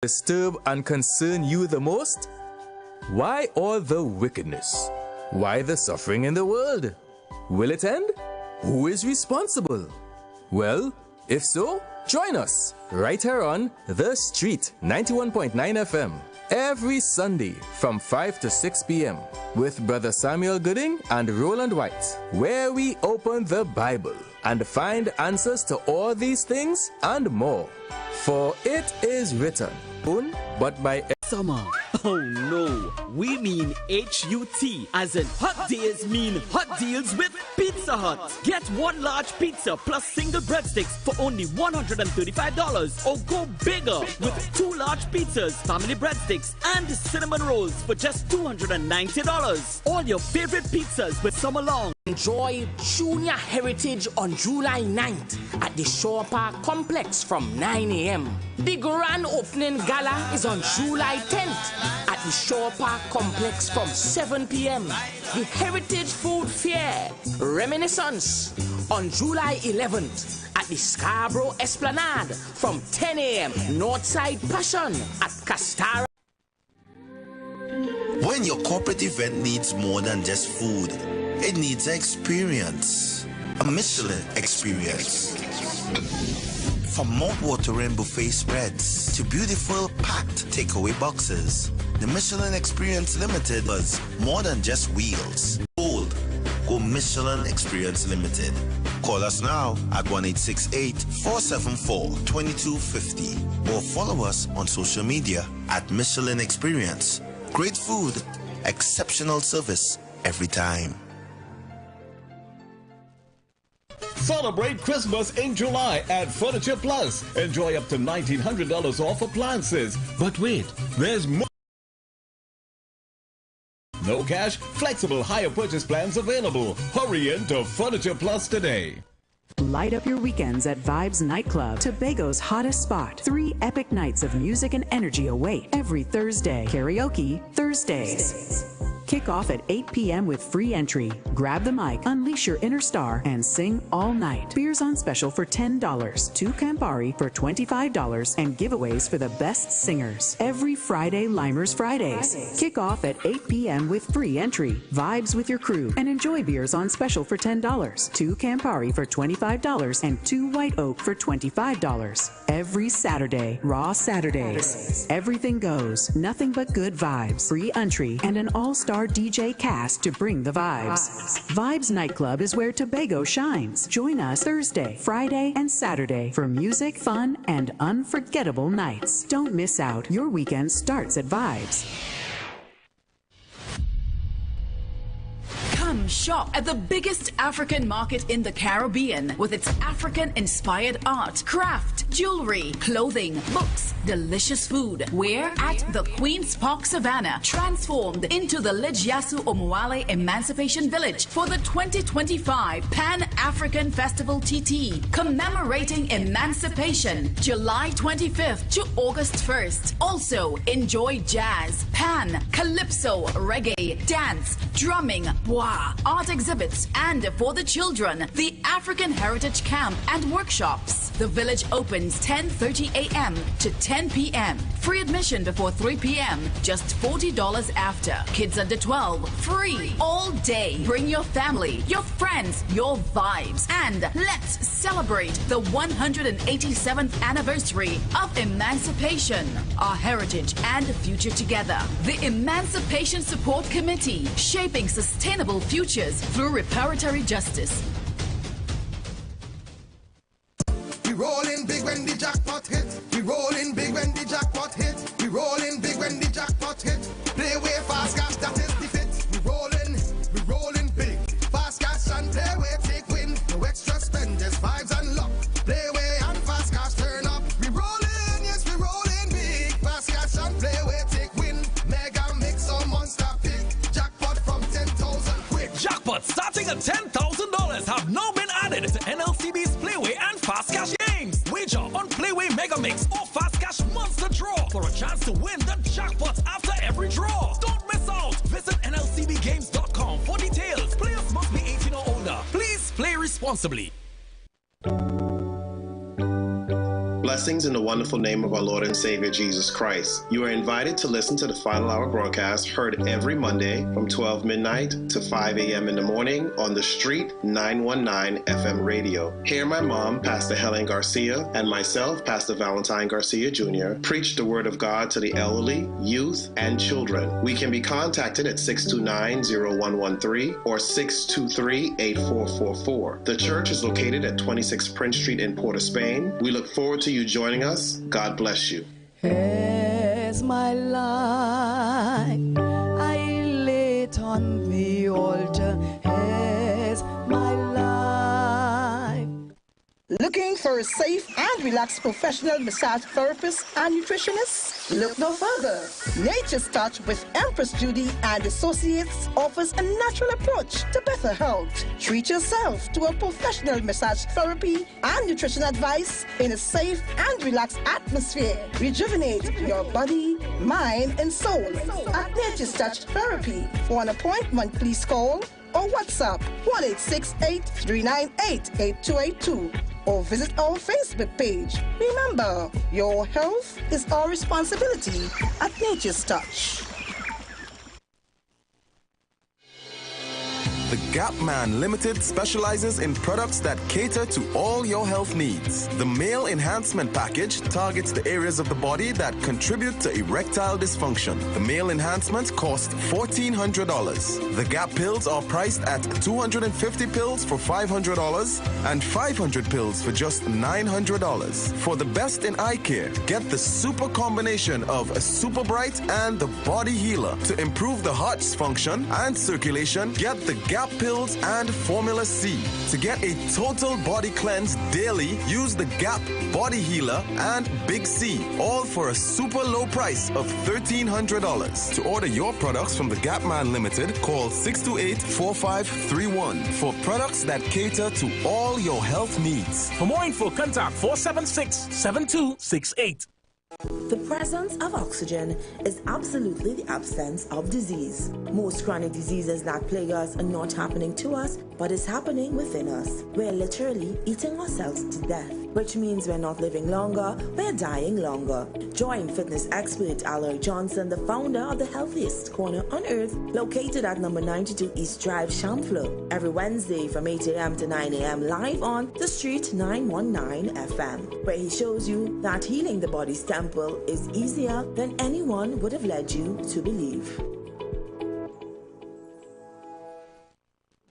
disturb and concern you the most? Why all the wickedness? Why the suffering in the world? Will it end? Who is responsible? Well, if so, join us right here on The Street 91.9 FM every Sunday from 5 to 6 p.m. with Brother Samuel Gooding and Roland White, where we open the Bible and find answers to all these things and more. For it is written, but by summer. Oh no, we mean HUT, as in hot days mean hot deals with Pizza Hut. Get one large pizza plus single breadsticks for only $135, or go bigger with two large pizzas, family breadsticks, and cinnamon rolls for just $290. All your favorite pizzas with summer long. Enjoy Junior Heritage on July 9th at the Shore Park Complex from 9 a.m. The grand opening gala is on July 10th at the Shore Park Complex from 7 p.m. The Heritage Food Fair Reminiscence on July 11th at the Scarborough Esplanade from 10 a.m. Northside Passion at Castara. When your corporate event needs more than just food, it needs an experience, a Michelin experience. From mouth-watering buffet spreads to beautiful packed takeaway boxes, the Michelin Experience Limited was more than just wheels. Bold, go Michelin Experience Limited. Call us now at 1-868-474-2250 or follow us on social media at Michelin Experience. Great food, exceptional service every time. Celebrate Christmas in July at Furniture Plus. Enjoy up to $1,900 off appliances. But wait, there's more. No cash, flexible hire purchase plans available. Hurry into Furniture Plus today. Light up your weekends at Vibes Nightclub, Tobago's hottest spot. 3 epic nights of music and energy await every Thursday. Karaoke Thursdays. Kick off at 8 p.m. with free entry. Grab the mic, unleash your inner star, and sing all night. Beers on special for $10, 2 Campari for $25, and giveaways for the best singers. Every Friday, Limers Fridays. Kick off at 8 p.m. with free entry. Vibes with your crew and enjoy beers on special for $10, 2 Campari for $25, and 2 White Oak for $25. Every Saturday, Raw Saturdays. Everything goes, nothing but good vibes. Free entry and an all-star DJ cast to bring the vibes. Vibes Nightclub is where Tobago shines. Join us Thursday, Friday, and Saturday for music, fun, and unforgettable nights. Don't miss out. Your weekend starts at Vibes. Come shop at the biggest African market in the Caribbean with its African-inspired art, craft, jewelry, clothing, books, delicious food. We're at the Queen's Park Savannah, transformed into the Lidjasu Omuale Emancipation Village for the 2025 Pan-African Festival TT, commemorating emancipation, July 25th to August 1st. Also, enjoy jazz, pan, calypso, reggae, dance, drumming, bois, art exhibits, and for the children, the African Heritage Camp and workshops. The village opens 10:30 a.m. to 10 p.m. Free admission before 3 p.m. Just $40 after. Kids under 12, free all day. Bring your family, your friends, your vibes, and let's celebrate the 187th anniversary of emancipation, our heritage and future together. The Emancipation Support Committee, shaping sustainable futures through reparatory justice. We rollin' big when the jackpot hit. We rollin' big when the jackpot hit. We rollin' big when the jackpot hit. Play way fast cash, that is the fit. We rollin' big. Fast cash and play way take win. No extra spend, just vibes and luck. Play way and fast cash turn up. We rollin', yes we rollin' big. Fast cash and play way take win. Mega mix or monster pick. Jackpot from 10,000 quick. Jackpot starting at $10,000 have now been added to NLCB's Playway and Fast Cash games. Wager on Playway Mega Mix or Fast Cash Monster Draw for a chance to win the jackpot after every draw. Don't miss out. Visit NLCBgames.com for details. Players must be 18 or older. Please play responsibly. Blessings in the wonderful name of our Lord and Savior Jesus Christ. You are invited to listen to the Final Hour broadcast heard every Monday from 12 midnight to 5 a.m. in the morning on The Street 919 FM radio. Hear my mom, Pastor Helen Garcia, and myself, Pastor Valentine Garcia Jr., preach the Word of God to the elderly, youth, and children. We can be contacted at 629-0113 or 623-8444. The church is located at 26 Prince Street in Port of Spain. We look forward to you joining us. God bless you. As my life I lay it on the altar, as my life. Looking for a safe and relaxed professional massage therapist and nutritionist? Look no further. Nature's Touch with Empress Judy and Associates offers a natural approach to better health. Treat yourself to a professional massage therapy and nutrition advice in a safe and relaxed atmosphere. Rejuvenate your body, mind, and soul at Nature's Touch Therapy. For an appointment, please call or WhatsApp 1-868-398-8282 or visit our Facebook page. Remember, your health is our responsibility at Nature's Touch. The Gap Man Limited specializes in products that cater to all your health needs. The Male Enhancement Package targets the areas of the body that contribute to erectile dysfunction. The Male Enhancement costs $1,400. The Gap pills are priced at 250 pills for $500 and 500 pills for just $900. For the best in eye care, get the super combination of a Super Bright and the Body Healer. To improve the heart's function and circulation, get the Gap pills and Formula C. To get a total body cleanse daily, use the Gap Body Healer and Big C, all for a super low price of $1,300. To order your products from the Gap Man Limited, call 628-4531 for products that cater to all your health needs. For more info, contact 476-7268. The presence of oxygen is absolutely the absence of disease. Most chronic diseases that plague us are not happening to us, but is happening within us. We're literally eating ourselves to death, which means we're not living longer, we're dying longer. Join fitness expert Aloy Johnson, the founder of the healthiest corner on earth, located at number 92 East Drive, Champlain, every Wednesday from 8 a.m. to 9 a.m. live on The Street 919 FM, where he shows you that healing the body's temple is easier than anyone would have led you to believe.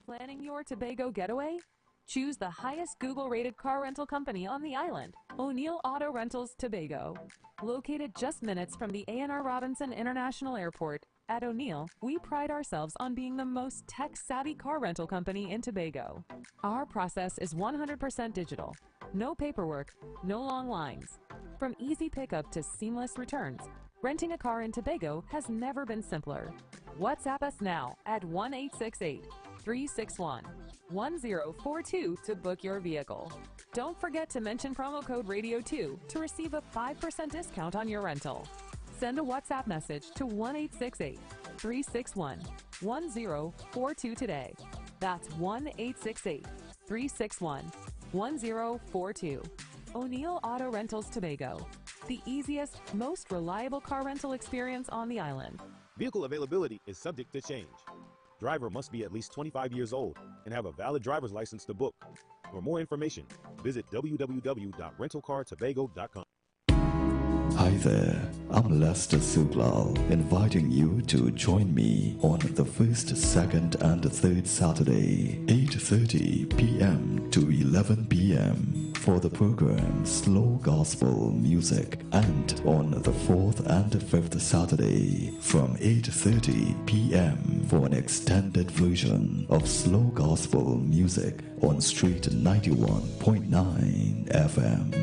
Planning your Tobago getaway? Choose the highest Google-rated car rental company on the island, O'Neill Auto Rentals Tobago. Located just minutes from the A&R Robinson International Airport, at O'Neill, we pride ourselves on being the most tech-savvy car rental company in Tobago. Our process is 100% digital. No paperwork, no long lines. From easy pickup to seamless returns, renting a car in Tobago has never been simpler. WhatsApp us now at 1-868-361-1042 to book your vehicle. Don't forget to mention promo code RADIO2 to receive a 5% discount on your rental. Send a WhatsApp message to 1-868-361-1042 today. That's 1-868-361-1042. O'Neill Auto Rentals Tobago, the easiest, most reliable car rental experience on the island. Vehicle availability is subject to change. Driver must be at least 25 years old and have a valid driver's license to book. For more information, visit www.rentalcartobago.com. Hi there, I'm Lester Suglal, inviting you to join me on the first, second, and third Saturday, 8:30 p.m. to 11 p.m. for the program Slow Gospel Music, and on the fourth and fifth Saturday from 8:30 p.m. for an extended version of Slow Gospel Music on Street 91.9 FM.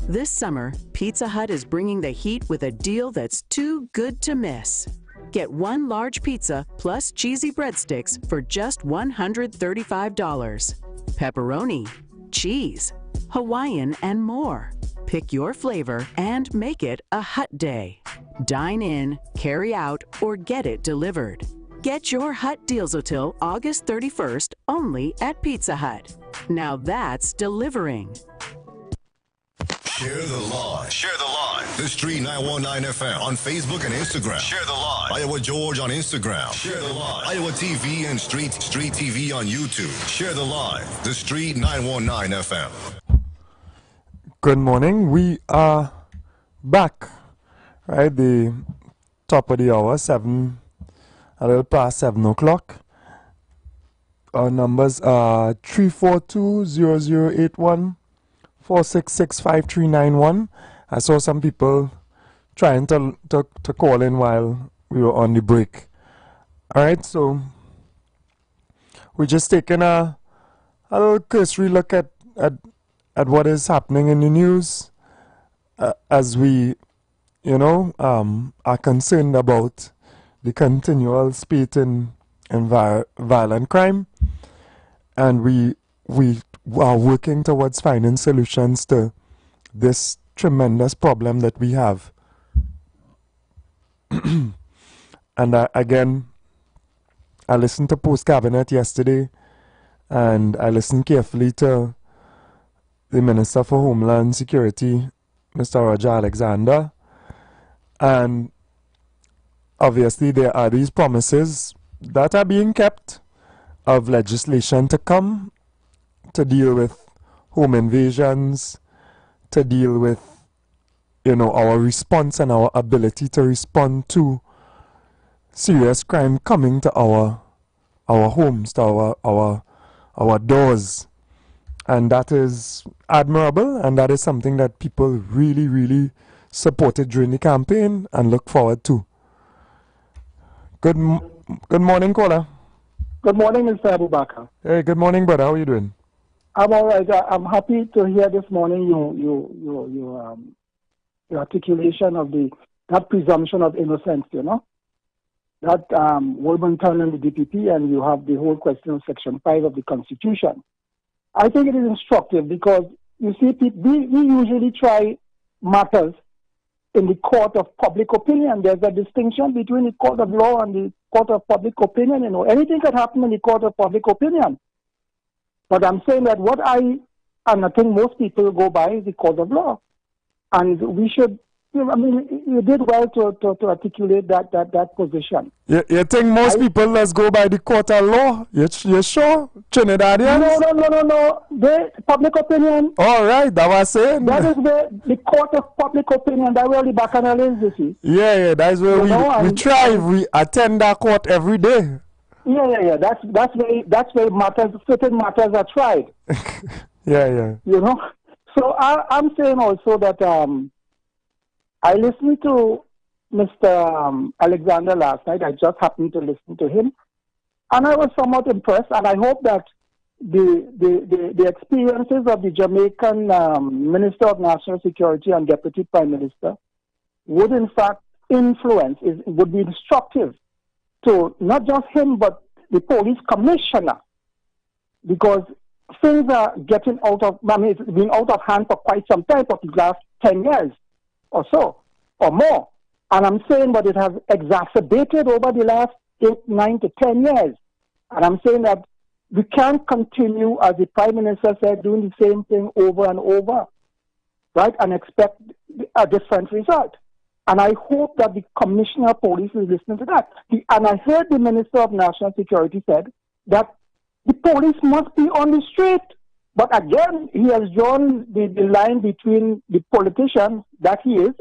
This summer, Pizza Hut is bringing the heat with a deal that's too good to miss. Get one large pizza plus cheesy breadsticks for just $135. Pepperoni, cheese, Hawaiian, and more. Pick your flavor and make it a Hut day. Dine in, carry out, or get it delivered. Get your Hut deals until August 31st only at Pizza Hut. Now that's delivering. Share the live. Share the live. The Street 919 FM on Facebook and Instagram. Share the live. Iowa George on Instagram. Share the live. Iowa TV and Street TV on YouTube. Share the live. The Street 919 FM. Good morning. We are back. Right, the top of the hour, a little past 7 o'clock. Our numbers are 342-0081, 466-5391. I saw some people trying to call in while we were on the break. All right, so we're just taking a little cursory look at what is happening in the news as we, are concerned about the continual spate in violent crime, and we are working towards finding solutions to this tremendous problem that we have. And again, I listened to Post Cabinet yesterday, and I listened carefully to the Minister for Homeland Security, Mr. Roger Alexander, and obviously there are these promises that are being kept of legislation to come to deal with home invasions, to deal with, our response and our ability to respond to serious crime coming to our homes, to our doors. And that is admirable, and that is something that people really, really supported during the campaign and look forward to. Good morning, caller. Good morning, Mr. Abubakar. Hey, good morning, brother. How are you doing? I'm all right. I'm happy to hear this morning your articulation of that presumption of innocence, that Wilmington and the DPP, and you have the whole question of Section 5 of the Constitution. I think it is instructive because, you see, we usually try matters in the court of public opinion. There's a distinction between the court of law and the court of public opinion. Anything can happen in the court of public opinion. But I'm saying that and I think most people go by is the court of law. And we should, you did well to articulate that position. You think most people let's go by the court of law? You sure? Trinidadians? No. The public opinion. All right, that was saying. That is the court of public opinion. That's where the bacchanal is, you see. Yeah, that's where we thrive. We attend that court every day. Yeah. That's where matters, certain matters are tried. Yeah. So I'm saying also that I listened to Mr. Alexander last night. I just happened to listen to him, and I was somewhat impressed. And I hope that the experiences of the Jamaican Minister of National Security and Deputy Prime Minister would in fact would be instructive to not just him but the police commissioner, because things are getting it's been out of hand for quite some time, for the last 10 years or so, or more. And I'm saying that it has exacerbated over the last 8, 9 to 10 years. And I'm saying that we can't continue, as the Prime Minister said, doing the same thing over and over, right, and expect a different result. And I hope that the Commissioner of Police is listening to that. And I heard the Minister of National Security said that the police must be on the street. But again, he has drawn the line between the politician that he is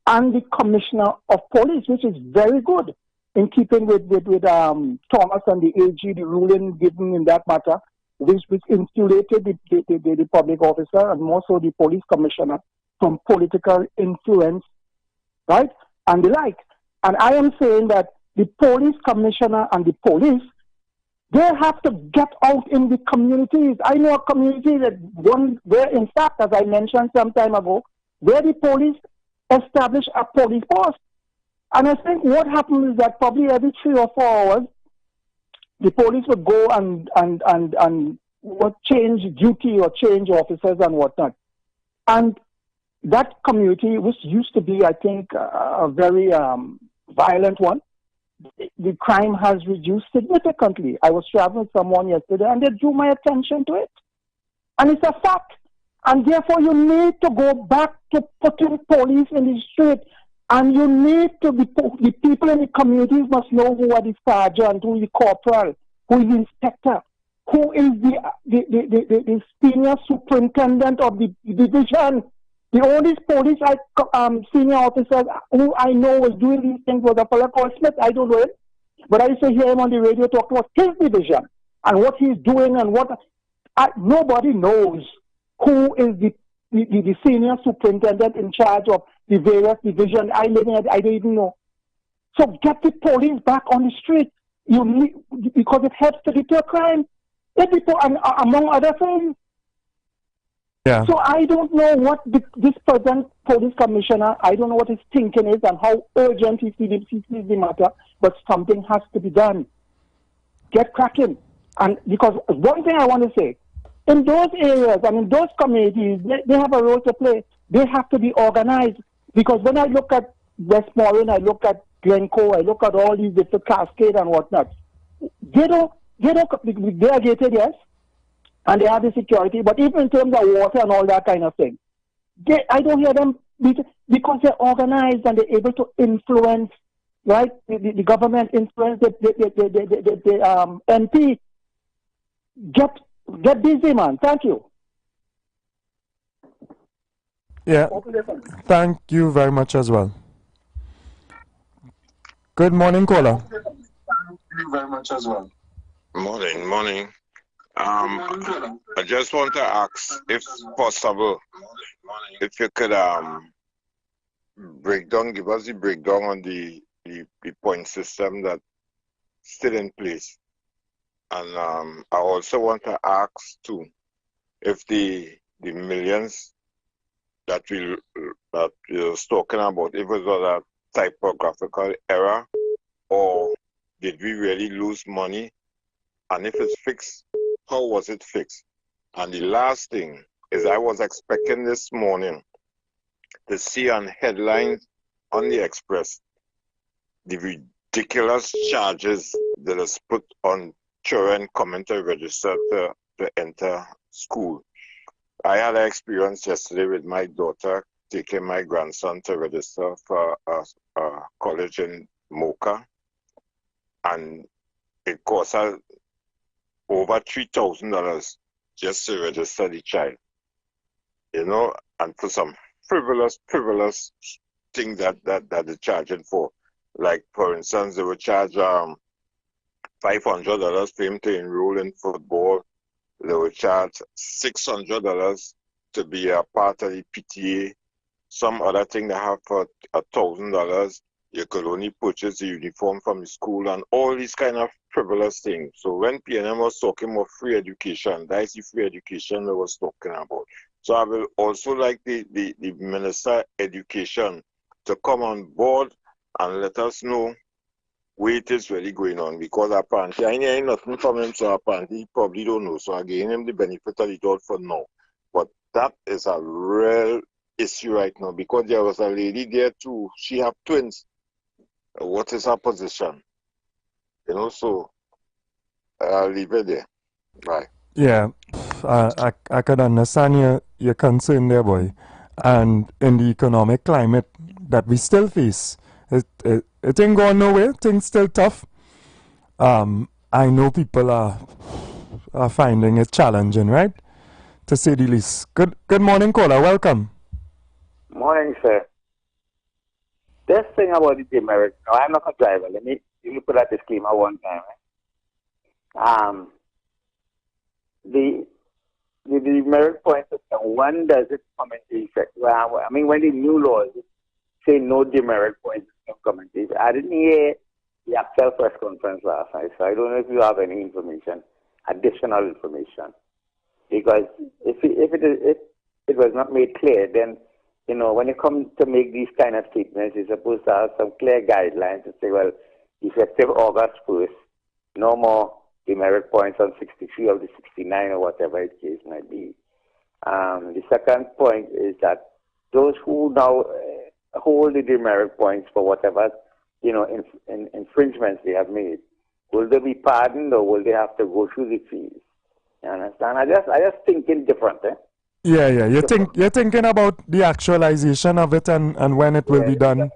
and the Commissioner of Police, which is very good in keeping with Thomas and the AG, the ruling given in that matter, which insulated the public officer and more so the police commissioner from political influence, right, and the like. And I am saying that the police commissioner and the police, they have to get out in the communities. I know a community where, in fact, as I mentioned some time ago, where the police establish a police post. And I think what happens is that probably every 3 or 4 hours, the police would go and change duty or change officers and whatnot. And that community, which used to be, I think, a very violent one, the crime has reduced significantly. I was traveling with someone yesterday and they drew my attention to it. And it's a fact. And therefore, you need to go back to putting police in the street. And you need to be, the people in the communities must know who are the sergeant, who is the corporal, who is the inspector, who is the senior superintendent of the division. The only police senior officer who I know was doing these things was a fellow called Smith. I don't know him. But I used to hear him on the radio talk about his division and what he's doing and what... nobody knows who is the senior superintendent in charge of the various divisions. I don't even know. So get the police back on the street. You need, because it helps to deter crime. Among other things. Yeah. So I don't know what this present police commissioner, I don't know what his thinking is and how urgent he sees the matter, but something has to be done. Get cracking. And because one thing I want to say, in those areas and in those communities, they have a role to play. They have to be organized. Because when I look at Westmoreland, I look at Glencoe, I look at all these different Cascade and whatnot, they are gated, yes, and they have the security, but even in terms of water and all that kind of thing, I don't hear them because they're organized and they're able to influence, right? The government influence the MP. Get busy, man. Thank you. Yeah. Thank you very much as well. Good morning, caller. Thank you very much as well. Morning. I just want to ask, if possible, if you could give us the breakdown on the point system that's still in place. And I also want to ask too, if the millions that we was talking about, if it was a typographical error, or did we really lose money? And if it's fixed, how was it fixed? And the last thing is, I was expecting this morning to see on headlines on the Express the ridiculous charges that is put on children coming to register to enter school. I had an experience yesterday with my daughter taking my grandson to register for a college in Mocha, and it cost her over $3,000 just to register the child. You know, and for some frivolous thing that they're charging for. Like, for instance, they would charge $500 for him to enroll in football. They would charge $600 to be a part of the PTA. Some other thing they have for $1,000. You could only purchase the uniform from the school and all these kind of frivolous things. So when PNM was talking about free education, that's the free education they was talking about. So I will also like the Minister of Education to come on board and let us know where it is really going on, because apparently I ain't nothing from him, so apparently he probably don't know. So I gave him the benefit of the doubt for now. But that is a real issue right now, because there was a lady there too. She have twins. What is her position? You know, so I'll leave it there. Bye. Yeah, I could understand your concern there, boy. And in the economic climate that we still face, it ain't going nowhere. Things still tough. I know people are finding it challenging, right? To say the least. Good morning, caller. Welcome. Morning, sir. This thing about the demerit, no, I'm not a driver. Let me put that disclaimer one time. The demerit point system, when does it come into effect? Well, I mean, when the new laws say no demerit point system come into effect, I didn't hear the actual press conference last night, so I don't know if you have any information, additional information. Because if it was not made clear, then, you know, when you come to make these kind of statements, you're supposed to have some clear guidelines to say, well, effective August 1st, no more demerit points on 63 of the 69 or whatever the case might be. The second point is that those who now hold the demerit points for whatever, you know, infringements they have made, will they be pardoned or will they have to go through the fees? You understand? I just thinking different, eh? Yeah, yeah. You're thinking about the actualization of it and when it will be done,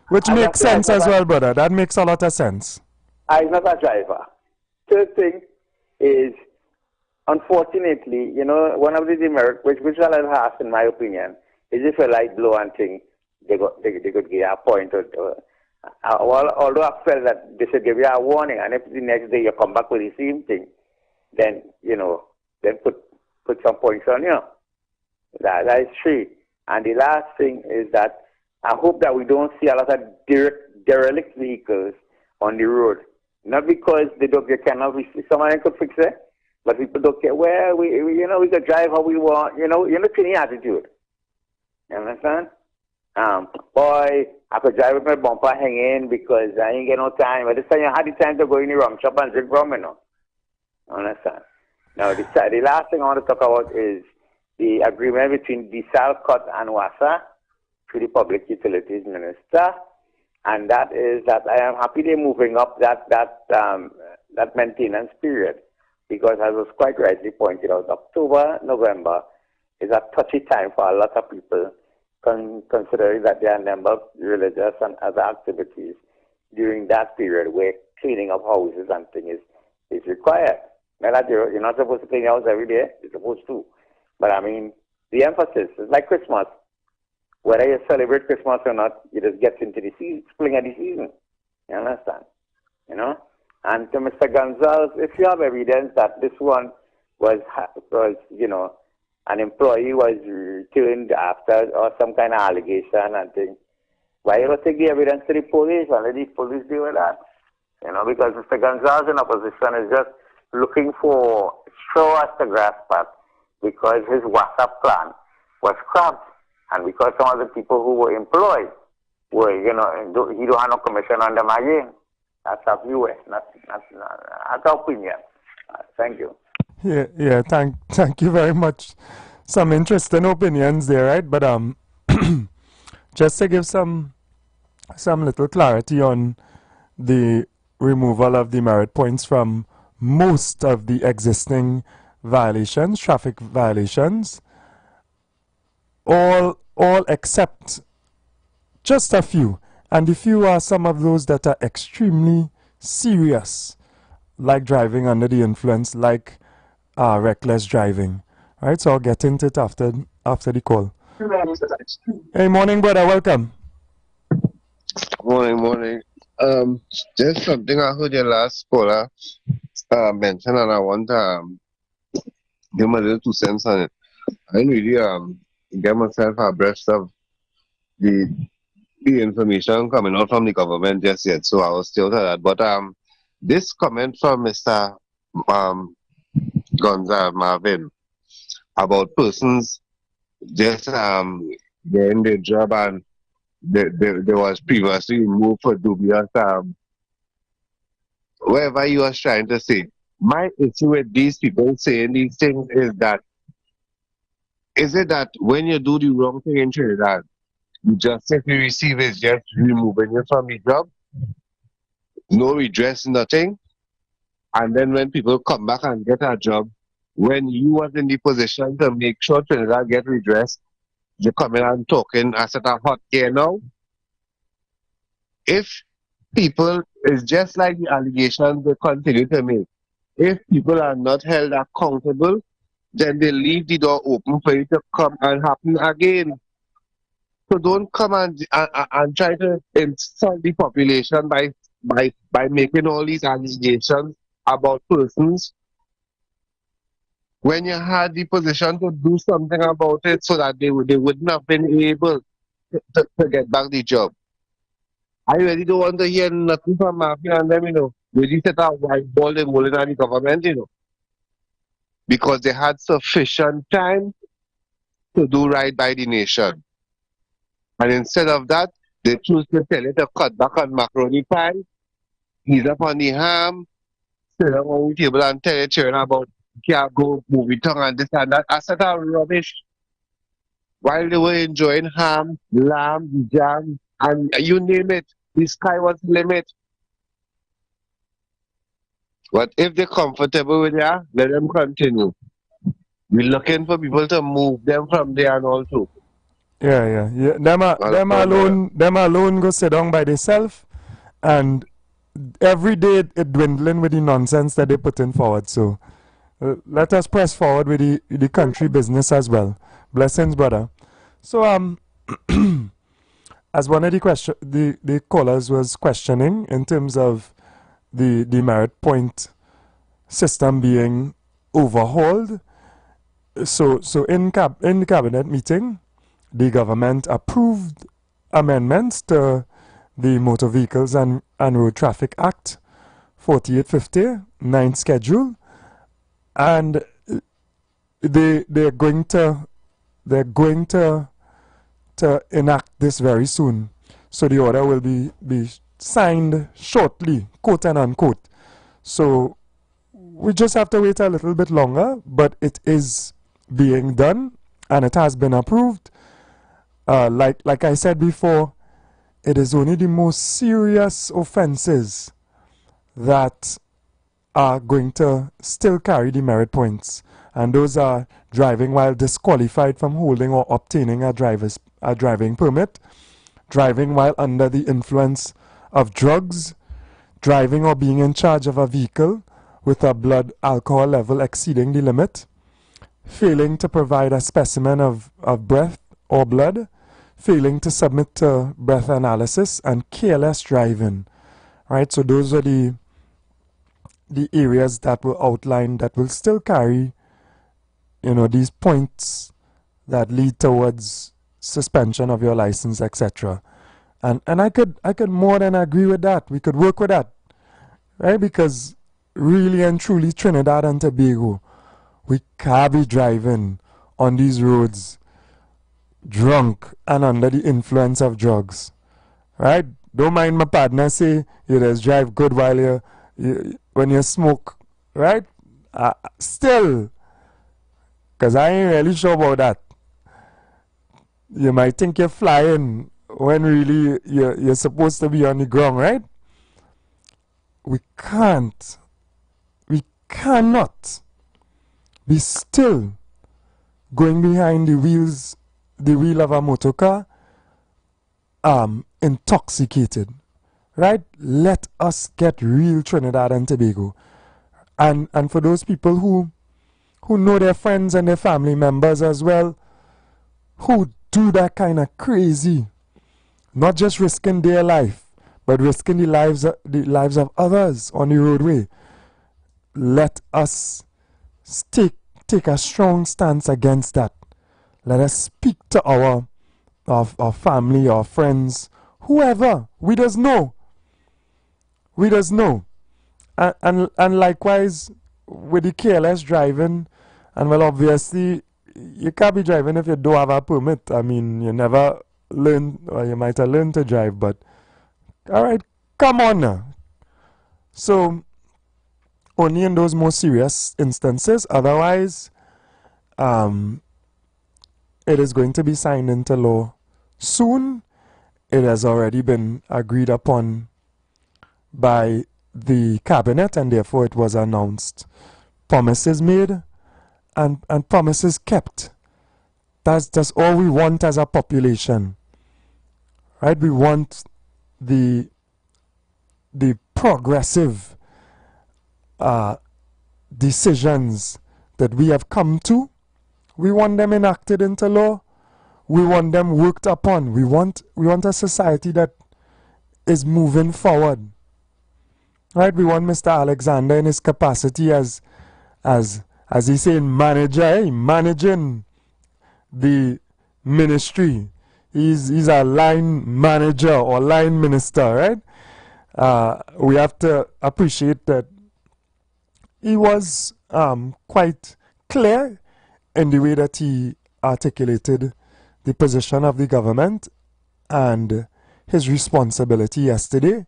which makes sense as well, brother. That makes a lot of sense. I'm not a driver. Third thing is, unfortunately, you know, one of the demerits, which I'll have in my opinion, is if a light blow and thing, they could give a point. Although I felt that they should give you a warning, and if the next day you come back with the same thing, then, you know, then put some points on you. That is true. And the last thing is that I hope that we don't see a lot of derelict vehicles on the road. Not because they cannot someone could fix it, but people don't care. Well, we could drive how we want. You know the attitude. You understand? Boy, I could drive with my bumper hanging because I ain't get no time. But this time you had the time to go in the rum shop and drink rum, you know. You understand? Now, the last thing I want to talk about is the agreement between Desalcott and WASA to the Public Utilities Minister, and that is that I am happy they're moving up that maintenance period, because as was quite rightly pointed out, October, November is a touchy time for a lot of people, considering that there are a number of religious and other activities during that period where cleaning of houses and things is required. Now that you're not supposed to clean your house every day, you're supposed to. But I mean, the emphasis is like Christmas. Whether you celebrate Christmas or not, you just get into the season, spring of the season. You understand? You know? And to Mr. Gonzalez, if you have evidence that this one was you know, an employee was returned after or some kind of allegation and thing, why you don't take the evidence to the police and let the police deal with that? You know, because Mr. Gonzalez in opposition is just looking for straw as the grass path, because his WhatsApp plan was scrapped, and because some of the people who were employed were, you know, he don't have no commission on them again. That's our view, that's our opinion. Thank you. Yeah. Thank you very much. Some interesting opinions there, right? But just to give some little clarity on the removal of the merit points from most of the existing violations, traffic violations, all except just a few. And the few are some of those that are extremely serious, like driving under the influence, like reckless driving. Right, so I'll get into it after the call. Hey, morning, brother. Welcome. Morning. Just something I heard your last caller mention, and I want to give my little 2 cents on it. I didn't really get myself abreast of the information coming out from the government just yet, so I was still to that. But this comment from Mr. Gonzalez Marvin about persons just getting their job and they was previously removed for dubious whatever you was trying to say. My issue with these people saying these things is it that when you do the wrong thing in Trinidad, the justice you receive is just removing you from the job, no redress, nothing, and then when people come back and get a job, when you was in the position to make sure Trinidad get redressed, you come in and talking as at a hot air now. If people, it's just like the allegations they continue to make. If people are not held accountable, then they leave the door open for it to come and happen again. So don't come and try to insult the population by making all these allegations about persons when you had the position to do something about it so that they wouldn't have been able to get back the job. I really don't want to hear nothing from Mafia and them, you know. They just set a white ball in the government, you know. Because they had sufficient time to do right by the nation. And instead of that, they choose to tell it to cut back on macaroni pie, ease up on the ham, sit down on the table and tell your children about can't go movie tongue and this and that. I said that rubbish. While they were enjoying ham, lamb, jam, and you name it, the sky was the limit. But if they're comfortable with that, let them continue. We're looking for people to move them from there and all too. Yeah. Them alone go sit down by themselves, and every day it dwindling with the nonsense that they putting forward. So let us press forward with the country business as well. Blessings, brother. So as one of the callers was questioning in terms of the merit point system being overhauled. So in the cabinet meeting, the government approved amendments to the Motor Vehicles and Road Traffic Act 4850, 9th schedule, and they're going to enact this very soon. So the order will be signed shortly, quote and unquote. So we just have to wait a little bit longer, but it is being done and it has been approved. Like I said before, it is only the most serious offenses that are going to still carry the merit points, and those are driving while disqualified from holding or obtaining a driving permit, driving while under the influence of drugs, driving or being in charge of a vehicle with a blood alcohol level exceeding the limit, failing to provide a specimen of breath or blood, failing to submit to breath analysis, and careless driving. Right, so those are the areas that were outlined that will still carry, these points that lead towards suspension of your license, etc. And I could more than agree with that. We could work with that, right? Because really and truly, Trinidad and Tobago, we can't be driving on these roads drunk and under the influence of drugs, right? Don't mind my partner say you just drive good while when you smoke, right? Still, because I ain't really sure about that. You might think you're flying when really you're supposed to be on the ground, right? We cannot be still going behind the wheel of a motor car intoxicated, right? Let us get real Trinidad and Tobago. And for those people who know their friends and their family members as well, who do that kind of crazy, not just risking their life, but risking the lives of others on the roadway, let us take a strong stance against that. Let us speak to our family, our friends, whoever. We just know. And likewise with the careless driving, and well, obviously you can't be driving if you don't have a permit. I mean, you never learn, or you might have learned to drive, but all right, come on now. So only in those more serious instances. Otherwise, it is going to be signed into law soon. It has already been agreed upon by the cabinet, and therefore it was announced. Promises made and promises kept. That's all we want as a population, right? We want the progressive decisions that we have come to. We want them enacted into law. We want them worked upon. We want a society that is moving forward. Right? We want Mr. Alexander in his capacity as he said, manager, managing the ministry. He's a line manager or line minister, right? We have to appreciate that he was quite clear in the way that he articulated the position of the government and his responsibility yesterday.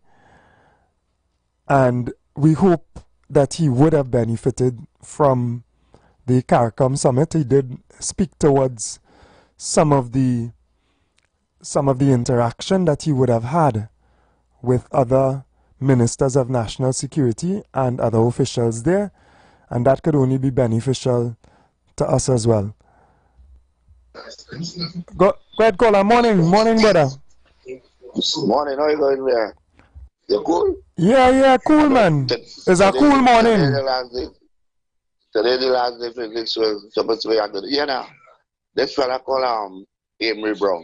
And we hope that he would have benefited from the CARICOM summit. He did speak towards some of the interaction that he would have had with other ministers of national security and other officials there, and that could only be beneficial to us as well. Go ahead, caller. Morning, brother. Morning, how you going there? You cool? Yeah, cool, man. It's a cool morning. Today the last day physics was supposed to be under the this fella called Amory Brown.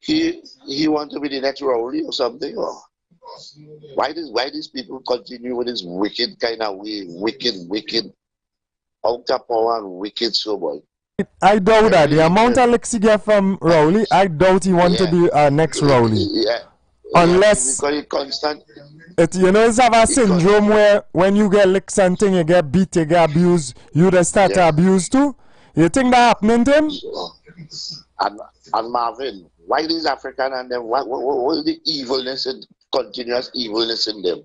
He want to be the next Rowley or something, or why these people continue with this wicked kind of way, wicked out of power and wicked so boy. I doubt that. The amount of licks he get from Rowley, I doubt he want to be our next Rowley. Unless constant. It's have a syndrome where when you get licked something, you get beat, you get abused, you just start to abuse too. You think that happening to him? And Marvin, why these African and them? What is the evilness and continuous evilness in them?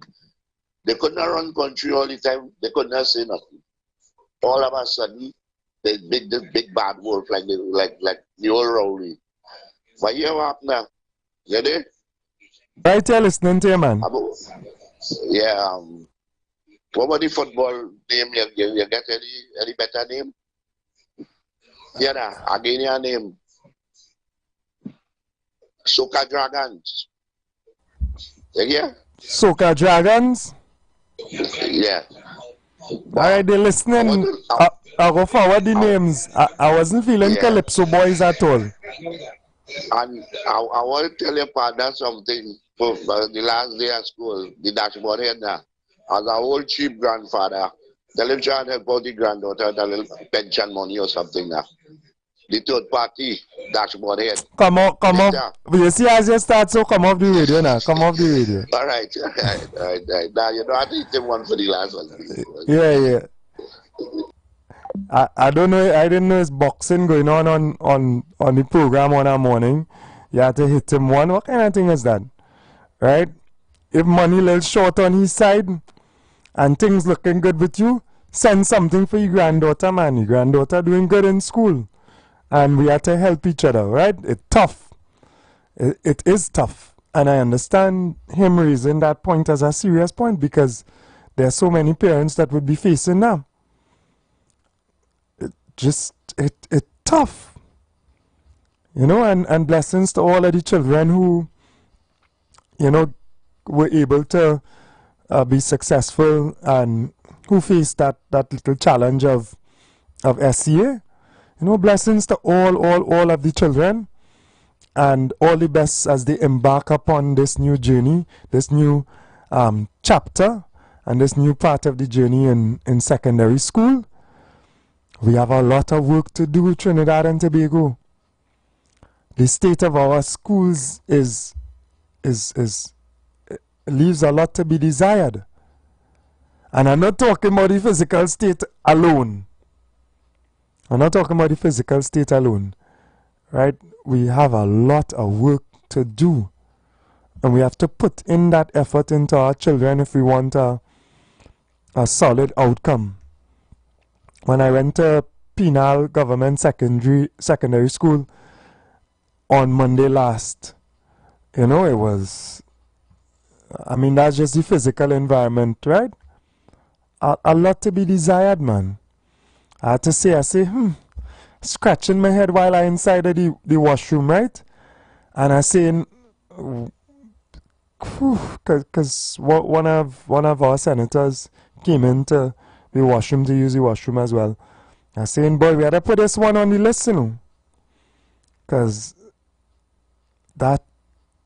They could not run country all the time. They could not say nothing. All of a sudden, they this big bad wolf like the old Rowley. But you have now, you there? Right here listening to you, man. Yeah. What about the football name? You get any better name? Yeah, again your name. Soca Dragons. Yeah? Soca Dragons? Yeah. Alright, they're listening. I'll go forward the names. I wasn't feeling Calypso Boys at all. And I want to tell your partner something. For the last day at school, the dashboard head now, as a old cheap grandfather, tell him try and help out the granddaughter with a little pension money or something now. The third party, dashboard head. Come off. You see, as you start, so come off the radio now. Come off the radio. All right. Now, you don't have to hit him one for the last one. Yeah. I don't know. I didn't know it's boxing going on the program on a morning. You have to hit him one. What kind of thing is that? Right? If money a little short on his side and things looking good with you, send something for your granddaughter, man. Your granddaughter doing good in school. And we have to help each other, right? It's tough. It is tough. And I understand him raising that point as a serious point because there are so many parents that would be facing now. It's tough. And blessings to all of the children who were able to be successful and who faced that little challenge of SCA. Blessings to all of the children and all the best as they embark upon this new journey, this new chapter and this new part of the journey in secondary school. We have a lot of work to do, Trinidad and Tobago. The state of our schools leaves a lot to be desired. And I'm not talking about the physical state alone. Right? We have a lot of work to do. And we have to put in that effort into our children if we want a solid outcome. When I went to Penal Government Secondary School on Monday last, it was, that's just the physical environment, right? A lot to be desired, man. I had to say, scratching my head while I inside of the washroom, right? And I saying, because one of our senators came into the washroom to use the washroom as well. I saying, boy, we had to put this one on the list, because that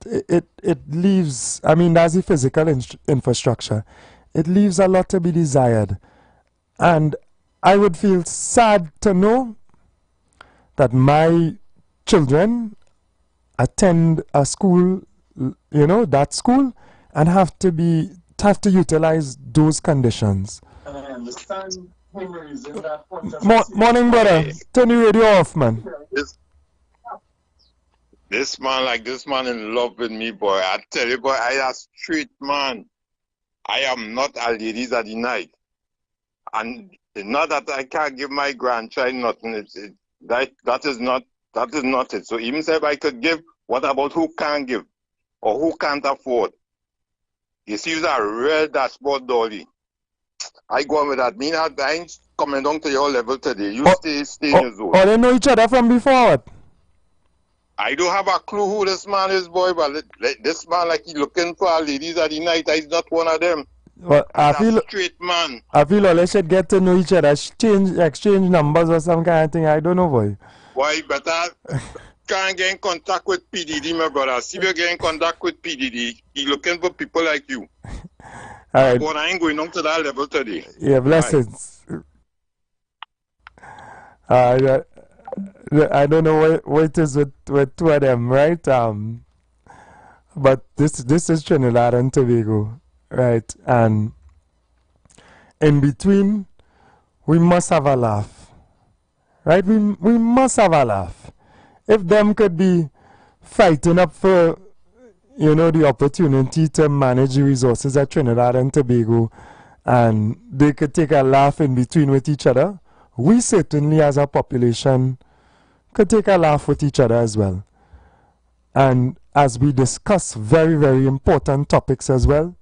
it leaves, that's the physical infrastructure. It leaves a lot to be desired. And I would feel sad to know that my children attend a school, that school, and have to utilize those conditions. And I understand him raising that point. Morning, brother. Turn the radio off, man. This man in love with me, boy. I tell you, boy, I am street man. I am not a ladies of the night. And not that I can't give my grandchild nothing. That is not it. So even if I could give, what about who can't give? Or who can't afford? You see, he's a real dashboard dolly. I go on with that. I ain't coming down to your level today. You stay in your zone. Or they know each other from before? I don't have a clue who this man is, boy, but this man, like, he looking for ladies at the night. He's not one of them. Well, I feel straight man. I feel all they should get to know each other, exchange numbers or some kind of thing. I don't know, boy. Why better can't get in contact with PDD, my brother. See, we get in contact with PDD. He looking for people like you. All right. But I ain't going on to that level today. Yeah, blessings. I don't know what it is with two of them, right? But this is Trinidad and Tobago, right? And in between, we must have a laugh, right? We must have a laugh. If them could be fighting up for, the opportunity to manage the resources at Trinidad and Tobago, and they could take a laugh in between with each other, we certainly as a population could take a laugh with each other as well. And as we discuss very, very important topics as well,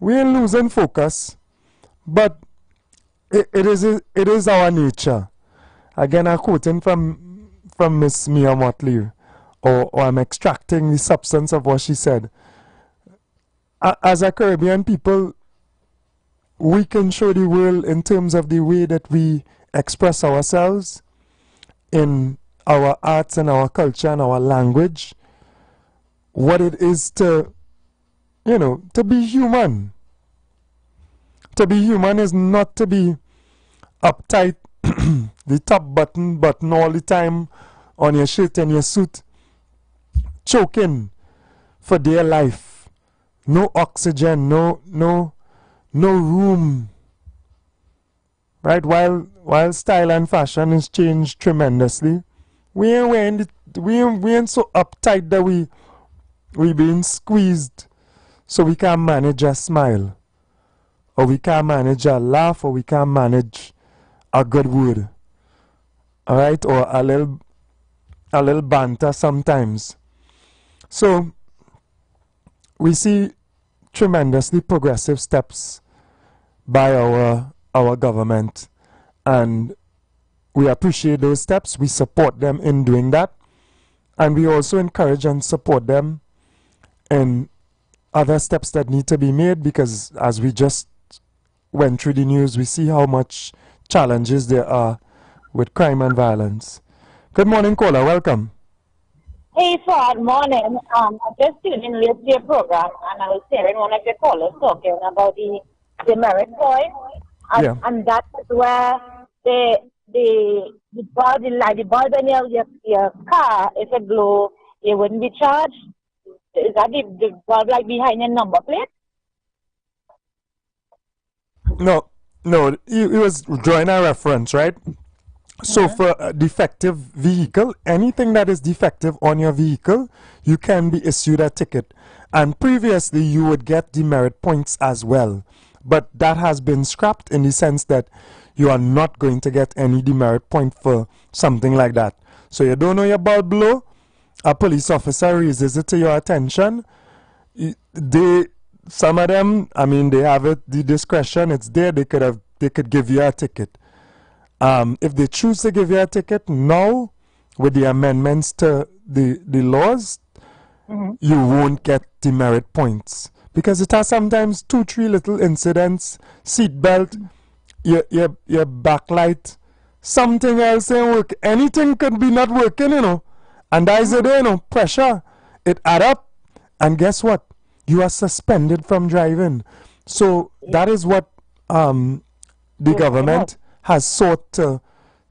we ain't losing focus, but it is our nature. Again, I'm quoting from Miss Mia Motley, or I'm extracting the substance of what she said. As a Caribbean people, we can show the world in terms of the way that we express ourselves in our arts and our culture and our language, what it is to be human. To be human is not to be uptight, the top button all the time on your shirt and your suit, choking for dear life. No oxygen, no room. Right? While style and fashion has changed tremendously, we ain't so uptight that we being squeezed so we can't manage a smile, or we can't manage a laugh, or we can't manage a good word. All right? Or a little banter sometimes. So we see tremendously progressive steps by our government, and we appreciate those steps. We support them in doing that, and we also encourage and support them in other steps that need to be made, because as we just went through the news, we see how much challenges there are with crime and violence. Good morning, caller. Welcome. Hey, Fred. Morning. I just tuned in late to your program, and I was hearing one of your callers talking about the merit point, and that's where the bulb in your car, if it blow, it wouldn't be charged. Is that the bulb like behind your number plate? No, he was drawing a reference, right? So for a defective vehicle, anything that is defective on your vehicle, you can be issued a ticket. And previously, you would get demerit points as well. But that has been scrapped in the sense that you are not going to get any demerit point for something like that. So you don't know your bulb blow, a police officer raises it to your attention. Some of them, they have the discretion, it's there, they could give you a ticket. If they choose to give you a ticket now, with the amendments to the laws, you won't get demerit points. Because it has sometimes 2-3 little incidents, seatbelt, your backlight, something else ain't work. Anything could be not working, And that is the pressure. It add up, and guess what? You are suspended from driving. So that is what the government has sought to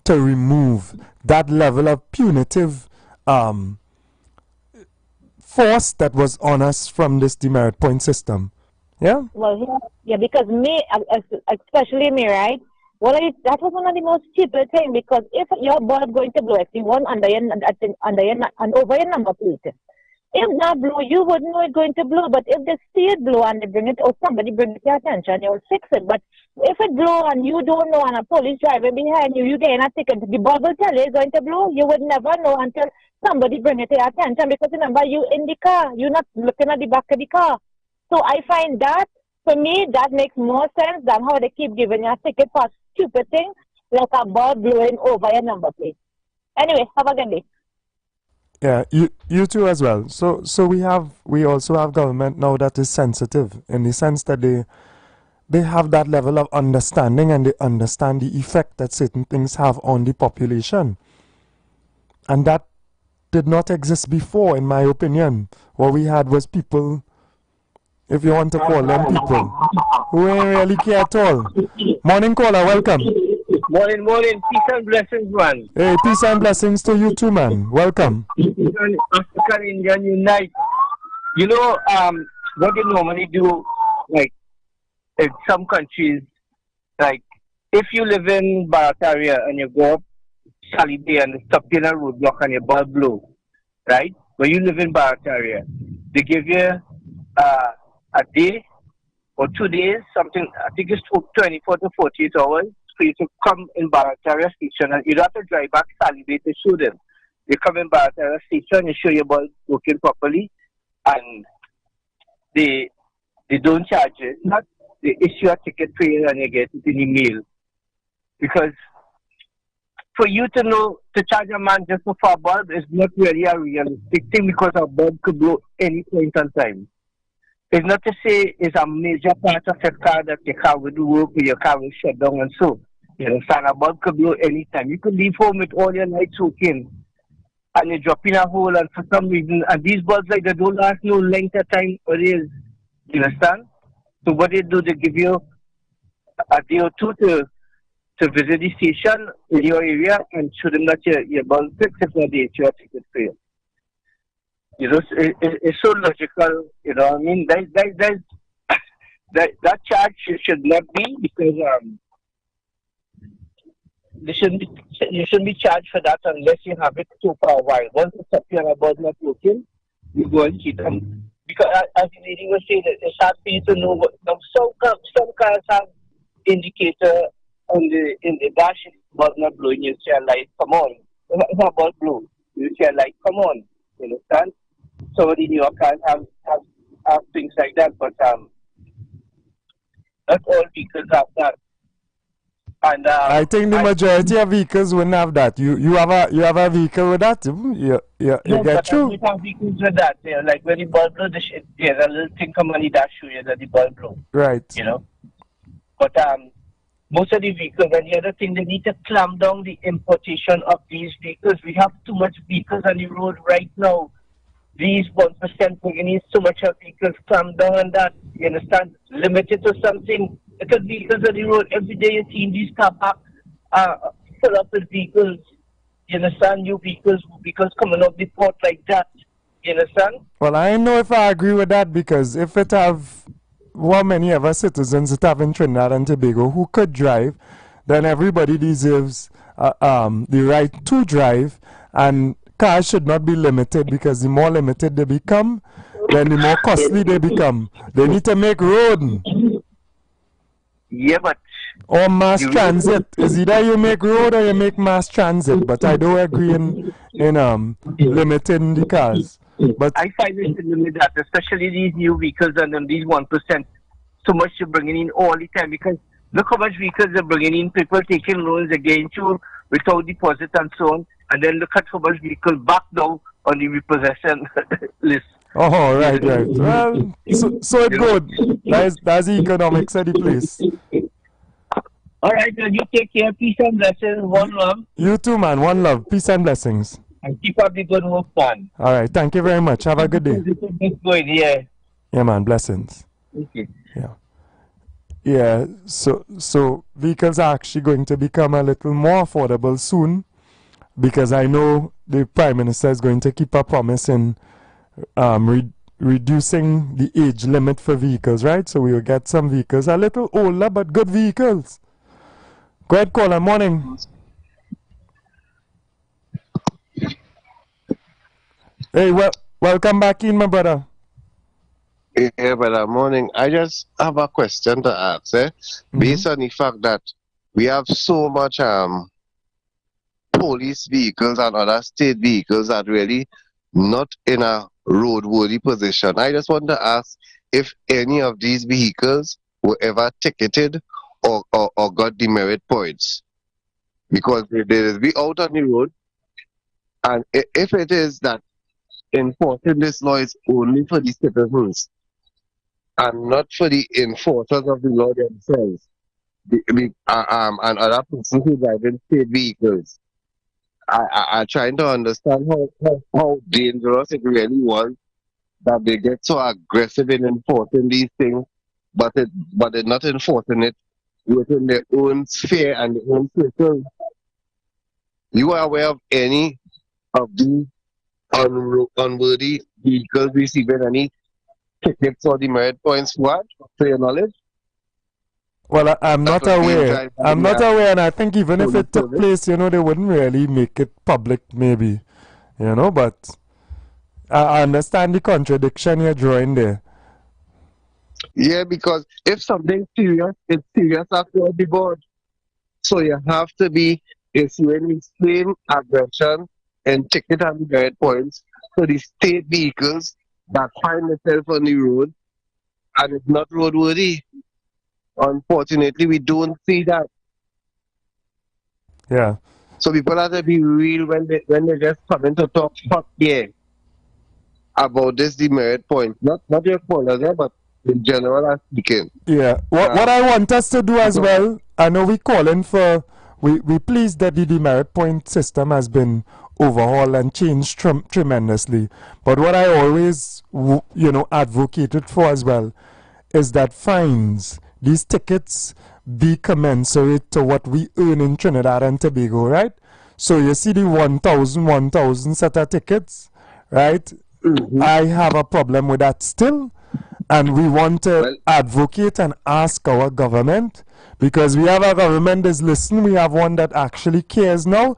remove, that level of punitive force that was on us from this demerit point system. Yeah? Well, yeah, because me, especially me, right? Well, that was one of the most cheapest things, because if your bulb going to blow, if you want under your over your number plate, if not blow, you wouldn't know it's going to blow. But if they see it blow and they bring it, or somebody bring it to your attention, you'll fix it. But if it blow and you don't know, and a police driving behind you, you getting a ticket, the bulb will tell you it's going to blow. You would never know until somebody bring it to your attention, because remember, you in the car, you're not looking at the back of the car. So I find that For me, that makes more sense than how they keep giving you a ticket for a stupid thing like a ball blowing over your number plate. Anyway, have a good day. Yeah, you too as well. So we also have government now that is sensitive in the sense that they have that level of understanding and they understand the effect that certain things have on the population. And that did not exist before, in my opinion. What we had was people, if you want to call them people, who ain't really care at all. Morning caller, welcome. Morning, peace and blessings, man. Hey, peace and blessings to you too, man. Welcome. African Indian Unite. You know, what they normally do, like, in some countries, like, if you live in Barataria and you go up Sally Bay and stop in a roadblock and your ball blow, right? When you live in Barataria, they give you a day or 2 days, something, I think it's 24 to 48 hours for you to come in Barataria station, and you don't have to drive back Sally Bay to show them. You come in Barataria station, you show your ball working properly, and they don't charge it. Not they issue a ticket for you and you get it in email. Because for you to know to charge a man just for a bulb is not really a realistic thing, because a bulb could blow any point in time. It's not to say it's a major part of your car that your car will do work or your car will shut down and so. You understand? A bulb could blow anytime. You could leave home with all your lights working and you drop in a hole, and for some reason, and these bulbs, like, they don't last no length of time or is. You understand? So what they do, they give you a day or two to visit the station in your area and show them that your bulb fixed, if not they issue a ticket for you. You know, it's so logical, you know what I mean? That charge should not be, because you shouldn't be charged for that unless you have it for a while. Once it's up here about not working, you go and keep them. Because as the lady was saying, it's hard for you to know what. Now, some cars have indicator in the dash, but not blowing. You see a light, come on. It's not about blue. You see a light, come on. You understand? Some of the newer cars have things like that, but not all vehicles have that. And I think the majority of vehicles wouldn't have that. You have a vehicle with that? You get through. We have vehicles with that. You know, like when the bulb blow, there's a little thing come on the dash show you that the bulb blow. Right. You know. But most of the vehicles, and the other thing, they need to clamp down the importation of these vehicles. We have too much vehicles on the road right now. These 1% bringing in so much of vehicles, clamp down on that. You understand? Limited to something. Because vehicles on the road, every day you see these car parks full up with vehicles. You understand? New vehicles coming off the port like that. You understand? Well, I don't know if I agree with that, because if it have how many of us citizens that have in Trinidad and Tobago who could drive, then everybody deserves the right to drive, and cars should not be limited, because the more limited they become, then the more costly they become. They need to make road. Yeah, but... Or mass transit. It's either you make road or you make mass transit, but I don't agree in limiting the cars. But I find it to limit that, especially these new vehicles and these 1%. So much you're bringing in all the time, because look how much vehicles they're bringing in. People taking loans against you without deposit and so on. And then look at how much vehicle back now on the repossession list. Oh, right. Well, so it's good. That's the economics of the place. All right, then you take care. Peace and blessings. One love. You too, man. One love. Peace and blessings. And keep up the good work, man. All right. Thank you very much. Have a good day. Good, yeah. Yeah, man. Blessings. Okay. Yeah. So vehicles are actually going to become a little more affordable soon, because I know the Prime Minister is going to keep a promise in reducing the age limit for vehicles, right? So we will get some vehicles a little older, but good vehicles. Go ahead, caller. Morning. Hey, welcome back in, my brother. Yeah, brother. Morning. I just have a question to ask. Based on the fact that we have so much police vehicles and other state vehicles that really not in a roadworthy position. I just want to ask, if any of these vehicles were ever ticketed or got demerit points. Because if they will be out on the road, and if it is that enforcing this law is only for the citizens and not for the enforcers of the law themselves, and other persons who drive in state vehicles, I trying to understand how dangerous it really was that they get so aggressive in enforcing these things, but they're not enforcing it within their own sphere and their own circle. You are aware of any of these unworthy vehicles receiving any tickets or demerit points for it, to your knowledge? Well, I'm not aware. I'm not aware, and I think even if it took place, you know, they wouldn't really make it public, maybe. You know, but I understand the contradiction you're drawing there. Yeah, because if something's serious, it's serious across the board. So you have to be issuing the same aggression and ticket and demerit points to the state vehicles that find themselves on the road and it's not roadworthy. Unfortunately, we don't see that. Yeah. So people have to be real when they just come in to talk fuck yeah about this demerit point. Not your fault, but in general I'm speaking. Yeah. What I want us to do as well, I know we calling for, we pleased that the demerit point system has been overhauled and changed tremendously. But what I always, advocated for as well is that fines, these tickets, be commensurate to what we earn in Trinidad and Tobago, right? So you see the 1,000 set of tickets, right? Mm-hmm. I have a problem with that still. And we want to advocate and ask our government, because we have a government that's listening, we have one that actually cares now.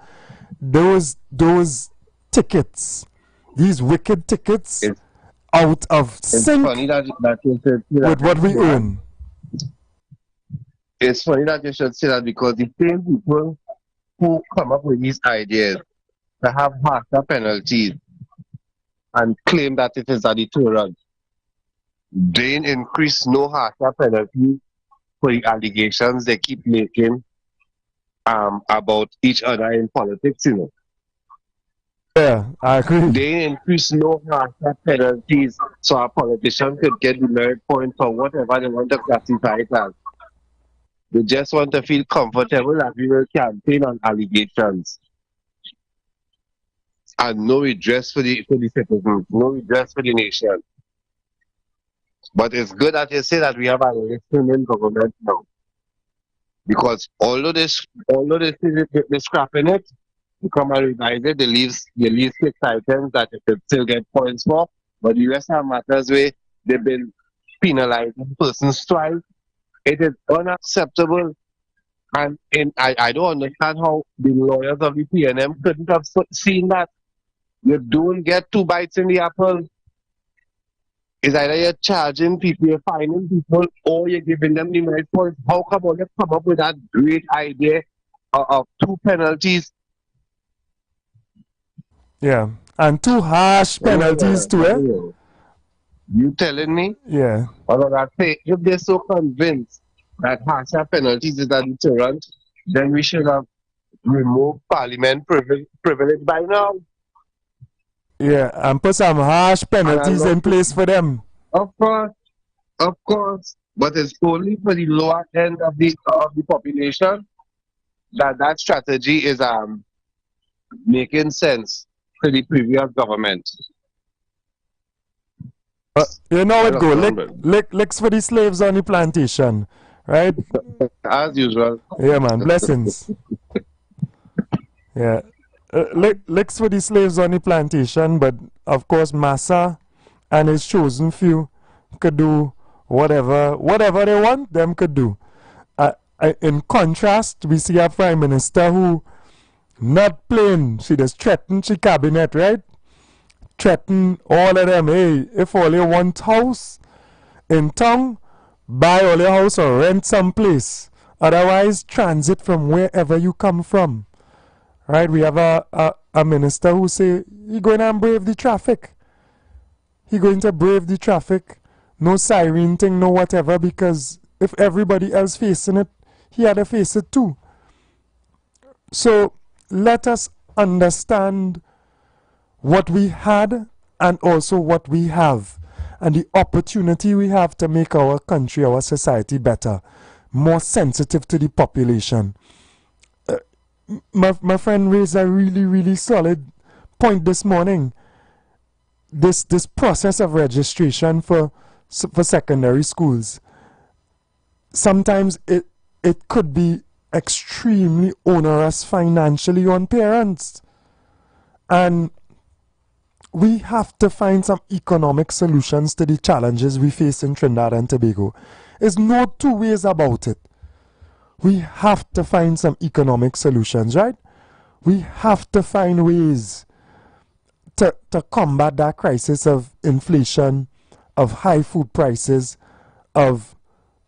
Those tickets, these wicked tickets, out of sync with what we earn. It's funny that you should say that, because the same people who come up with these ideas to have harsher penalties and claim that it is a deterrent, they increase no harsher penalty for the allegations they keep making about each other in politics, you know. Yeah, I agree. They increase no harsher penalties so a politician could get the merit points or whatever they want to classify it as. They just want to feel comfortable that we will campaign on allegations. And no redress for the citizens, no redress for the nation. But it's good that you say that we have a listening government now. Because although they're scrapping it, you come and revise it, they leave 6 items that you could still get points for. But the rest of matters where they've been penalizing persons twice. It is unacceptable. And I don't understand how the lawyers of the PNM couldn't have seen that. You don't get 2 bites in the apple. It's either you're charging people, you're fining people, or you're giving them the right points. How come you come up with that great idea of 2 penalties? Yeah, and 2 harsh penalties too, eh? You telling me? Yeah. Or that say, if they're so convinced that harsher penalties is a deterrent, then we should have removed parliament privilege by now. Yeah, and put some harsh penalties in place for them. Of course. But it's only for the lower end of the population that strategy is making sense to the previous government. You know it go, licks for the slaves on the plantation, right? As usual. Yeah, man, blessings. Yeah. Licks for the slaves on the plantation, but of course Massa and his chosen few could do whatever they want, them could do. In contrast, we see a prime minister who not playing, she just threatened she cabinet, right? Threaten all of them, hey, if all you want house in town, buy all your house or rent some place. Otherwise, transit from wherever you come from. Right, we have a minister who say he going to brave the traffic. He going to brave the traffic, no siren thing, no whatever, because if everybody else facing it, he had to face it too. So let us understand what we had and also what we have, and the opportunity we have to make our country, our society better, more sensitive to the population. My friend raised a really, really solid point this morning. This process of registration for secondary schools, sometimes it could be extremely onerous financially on parents, and we have to find some economic solutions to the challenges we face in Trinidad and Tobago. There's no two ways about it. We have to find some economic solutions, right? We have to find ways to combat that crisis of inflation, of high food prices, of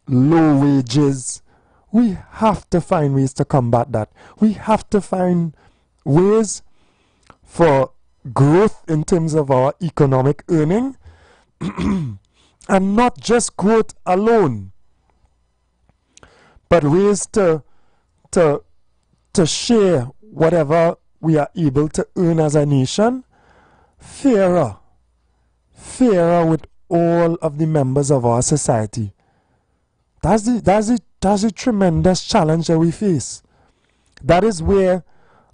low wages. We have to find ways to combat that. We have to find ways for growth in terms of our economic earning and not just growth alone, but ways to share whatever we are able to earn as a nation fairer with all of the members of our society. That's the tremendous challenge that we face. That is where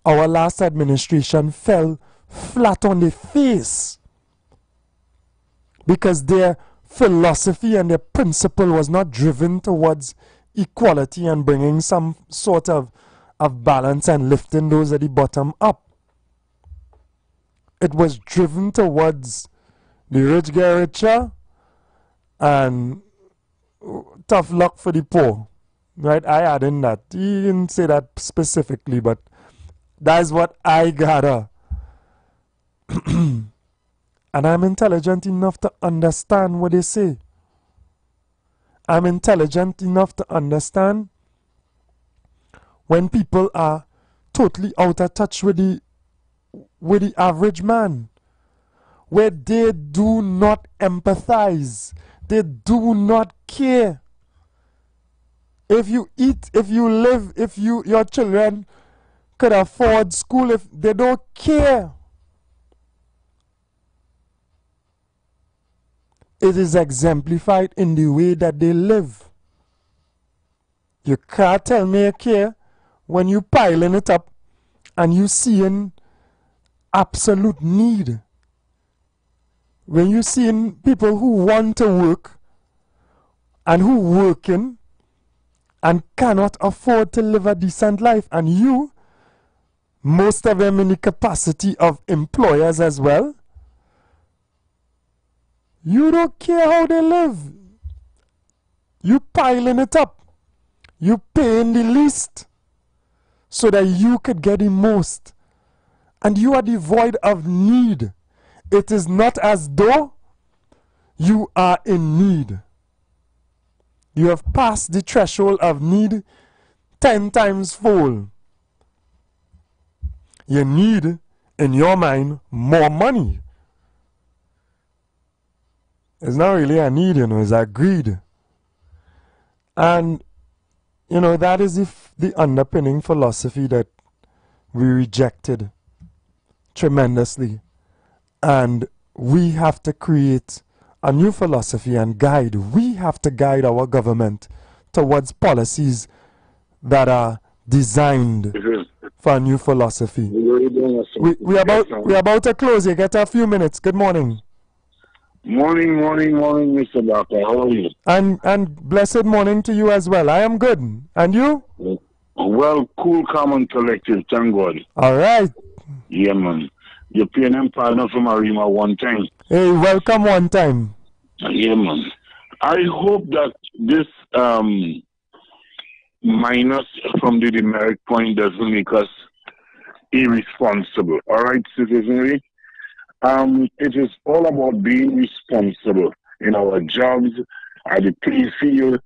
our last administration fell flat on the face, because their philosophy and their principle was not driven towards equality and bringing some sort of balance and lifting those at the bottom up. It was driven towards the rich get richer and tough luck for the poor. Right? I add in that. He didn't say that specifically, but that's what I gather. And I'm intelligent enough to understand what they say. I'm intelligent enough to understand when people are totally out of touch with the average man, where they do not empathize, they do not care. If you eat, if you live, if your children could afford school, if they don't care. It is exemplified in the way that they live. You can't tell me you care when you piling it up and you seeing absolute need. When you seeing people who want to work and who working and cannot afford to live a decent life, and you, most of them in the capacity of employers as well, you don't care how they live. You piling it up. You paying the least so that you could get the most. And you are devoid of need. It is not as though you are in need. You have passed the threshold of need 10 times full. You need, in your mind, more money. It's not really a need, it's a greed. And, that is the underpinning philosophy that we rejected tremendously. And we have to create a new philosophy and guide. We have to guide our government towards policies that are designed for a new philosophy. We're about to close. You get a few minutes. Good morning. Morning, Mr. Doctor. How are you? And blessed morning to you as well. I am good. And you? Well, cool, calm, and collective. Thank God. All right. Yeah, man. You're paying them partner from Arima one time. Hey, welcome one time. Yeah, man. I hope that this minus from the demerit point doesn't make us irresponsible. All right, citizenry? It is all about being responsible in our jobs, at the play field,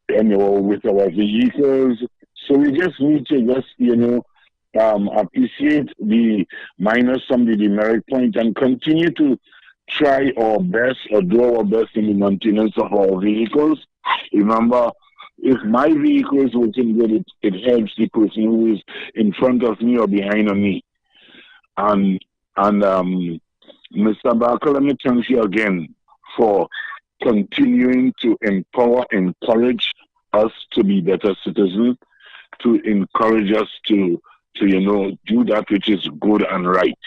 with our vehicles. So we just need to appreciate the minus from the demerit point and continue to try our best or do our best in the maintenance of our vehicles. Remember, if my vehicle is working good, it helps the person who is in front of me or behind of me. And Mr. Barker, let me thank you again for continuing to encourage us to be better citizens, to encourage us to do that which is good and right.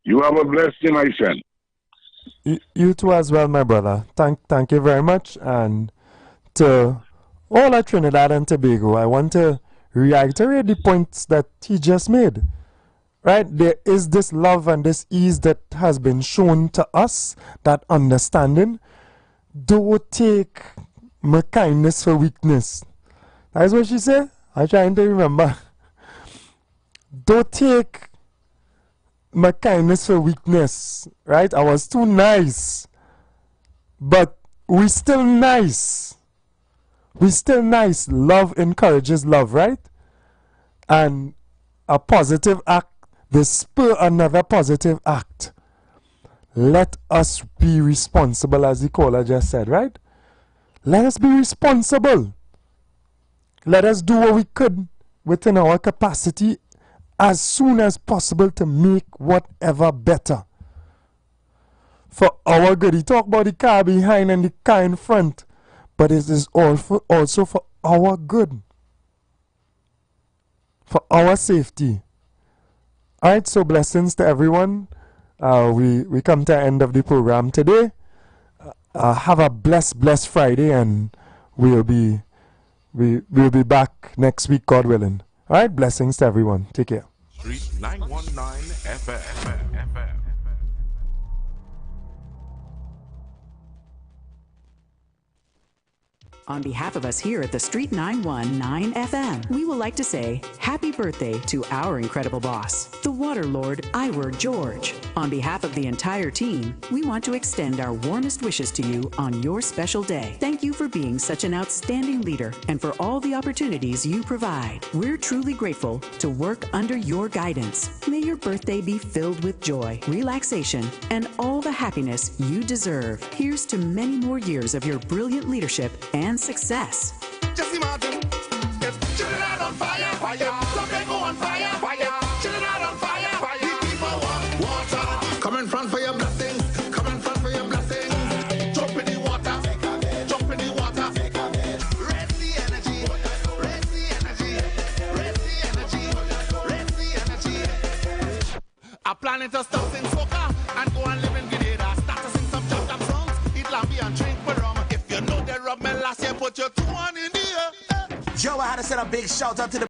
You have a blessed day, my friend. You too as well, my brother. Thank you very much. And to all of Trinidad and Tobago, I want to reiterate the points that he just made. Right? There is this love and this ease that has been shown to us, that understanding. Don't take my kindness for weakness. That's what she said. I'm trying to remember. Don't take my kindness for weakness. Right? I was too nice. But we still nice. We still nice. Love encourages love, right? And a positive act, they spur another positive act. Let us be responsible, as the caller just said, right? Let us be responsible. Let us do what we could within our capacity as soon as possible to make whatever better. For our good. He talked about the car behind and the car in front, but it is also for our good. For our safety. Alright, so blessings to everyone. We come to the end of the program today. Have a blessed Friday, and we'll be back next week, God willing. Alright, blessings to everyone. Take care. Street 919 FM. On behalf of us here at the Street 919 FM, we would like to say happy birthday to our incredible boss, the Water Lord IWER George. On behalf of the entire team, we want to extend our warmest wishes to you on your special day. Thank you for being such an outstanding leader and for all the opportunities you provide. We're truly grateful to work under your guidance. May your birthday be filled with joy, relaxation, and all the happiness you deserve. Here's to many more years of your brilliant leadership and success. Just imagine if Trinidad on fire, Tobago on fire, Trinidad on fire, the people want water. Come in front for your blessings, come in front for your blessings. Jump in the water, jump in the water. Raise the energy, raise the energy, raise the energy, raise the energy. I planning to stop sing soca and go and live in Grenada. Start to sing some jam songs, eat lambi and drink with rum. If you know they rub me last year, put your 2 on in the air. Joe, I had to send a big shout out to the